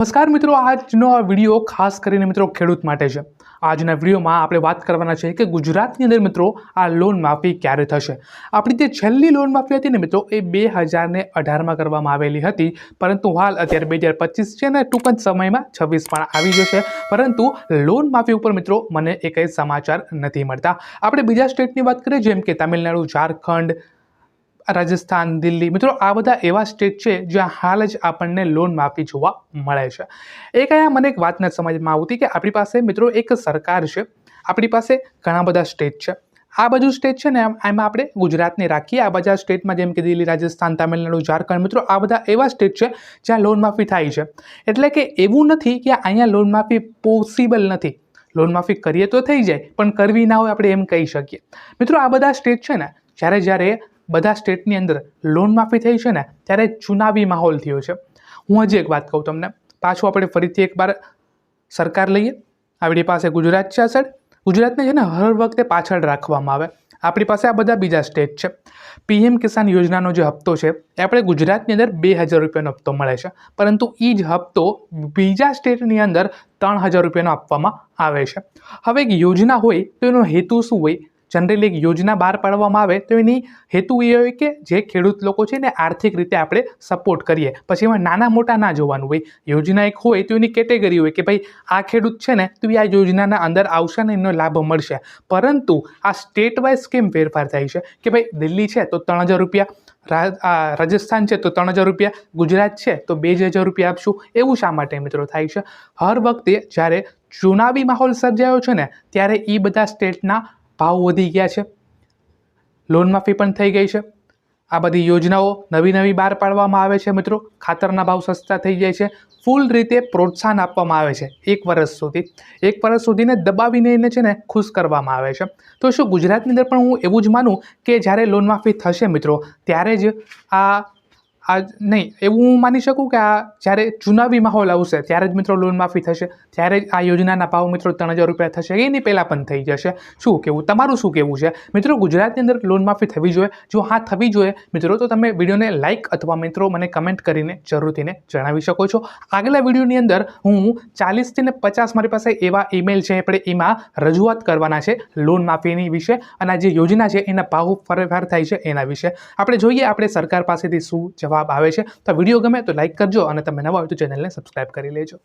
નમસ્કાર મિત્રો, આજનો આ વિડીયો ખાસ કરીને મિત્રો ખેડૂત માટે છે। આજના વિડીયોમાં આપણે વાત કરવાના છે કે ગુજરાતની અંદર મિત્રો આ લોન માફી ક્યારે થશે। આપણી જે છેલ્લી લોન માફી હતી ને મિત્રો એ 2018માં કરવામાં આવેલી હતી, પરંતુ હાલ અત્યારે 2025 છે ને ટૂંક જ સમયમાં 26 પણ આવી જશે, પરંતુ લોન માફી ઉપર મિત્રો મને એ કંઈ સમાચાર નથી મળતા। આપણે બીજા સ્ટેટની વાત કરીએ જેમ કે તમિલનાડુ, ઝારખંડ, રાજસ્થાન, દિલ્હી મિત્રો આ બધા એવા સ્ટેટ છે જ્યાં હાલ જ આપણને લોન માફી જોવા મળે છે। એક અહીંયા મને એક વાત ન સમજમાં આવતી કે આપણી પાસે મિત્રો એક સરકાર છે, આપણી પાસે ઘણા બધા સ્ટેટ છે। આ બધું સ્ટેટ છે ને એમાં આપણે ગુજરાતને રાખીએ। આ બધા સ્ટેટમાં જેમ કે દિલ્હી, રાજસ્થાન, તમિલનાડુ, ઝારખંડ મિત્રો આ બધા એવા સ્ટેટ છે જ્યાં લોન માફી થાય છે। એટલે કે એવું નથી કે અહીંયા લોન માફી પોસિબલ નથી, લોન માફી કરીએ તો થઈ જાય, પણ કરવી ના હોય આપણે એમ કહી શકીએ। મિત્રો આ બધા સ્ટેટ છે ને જ્યારે બધા સ્ટેટની અંદર લોન માફી થઈ છે ને ત્યારે ચુનાવી માહોલ થયો છે। હું હજી એક વાત કહું તમને, પાછું આપણે ફરીથી એકવાર સરકાર લઈએ। આપણી પાસે ગુજરાત છે, આ સાઈડ ગુજરાતને છે ને હર વખતે પાછળ રાખવામાં આવે। આપણી પાસે આ બધા બીજા સ્ટેટ છે। પીએમ કિસાન યોજનાનો જે હપ્તો છે એ આપણે ગુજરાતની અંદર 2000 રૂપિયાનો હપ્તો મળે છે, પરંતુ એ જ હપ્તો બીજા સ્ટેટની અંદર 3000 રૂપિયાનો આપવામાં આવે છે। હવે એક યોજના હોય તો એનો હેતુ શું હોય? જનરલી એક યોજના બહાર પાડવામાં આવે તો એની હેતુ એ હોય કે જે ખેડૂત લોકો છે ને આર્થિક રીતે આપણે સપોર્ટ કરીએ, પછી એમાં નાના મોટા ના જોવાનું હોય। યોજના એક હોય તો એની કેટેગરી હોય કે ભાઈ આ ખેડૂત છે ને તો આ યોજનાના અંદર આવશે ને એનો લાભ મળશે। પરંતુ આ સ્ટેટ વાઇઝ કેમ ફેરફાર થાય છે કે ભાઈ દિલ્હી છે તો 3000 રૂપિયા, રાજસ્થાન છે તો 3000 રૂપિયા, ગુજરાત છે તો 2000 રૂપિયા આપશું? એવું શા માટે મિત્રો થાય છે? હર વખતે જ્યારે ચુનાવી માહોલ સર્જાયો છે ને ત્યારે એ બધા સ્ટેટના ભાવ વધી ગયા છે, લોન માફી પણ થઈ ગઈ છે। આ બધી યોજનાઓ નવી બહાર પાડવામાં આવે છે મિત્રો, ખાતરના ભાવ સસ્તા થઈ જાય છે, ફૂલ રીતે પ્રોત્સાહન આપવામાં આવે છે 1 વર્ષ સુધીને દબાવીને એને છે ને ખુશ કરવામાં આવે છે। તો શું ગુજરાતની અંદર પણ હું એવું જ માનું કે જ્યારે લોન માફી થશે મિત્રો ત્યારે જ આ નહીં, એવું હું માની શકું કે આ જ્યારે ચુનાવી માહોલ આવશે ત્યારે જ મિત્રો લોન માફી થશે, ત્યારે જ આ યોજનાના ભાવ મિત્રો 3000 રૂપિયા થશે, એની પહેલાં પણ થઈ જશે? શું કહેવું, તમારું શું કહેવું છે મિત્રો? ગુજરાતની અંદર લોન માફી થવી જોઈએ? જો હા થવી જોઈએ મિત્રો તો તમે વિડીયોને લાઇક અથવા મિત્રો મને કમેન્ટ કરીને જરૂરથીને જણાવી શકો છો। આગલા વિડીયોની અંદર હું 40 થી 50 મારી પાસે એવા ઈમેલ છે, આપણે એમાં રજૂઆત કરવાના છે લોન માફીની વિશે, અને આ જે યોજના છે એના ભાવ ફેરફાર થાય છે એના વિશે આપણે જોઈએ આપણે સરકાર પાસેથી શું જવાબ આવે છે। તો વિડીયો ગમે તો લાઇક કરજો અને તમે નવા હોય તો ચેનલને સબસ્ક્રાઈબ કરી લેજો।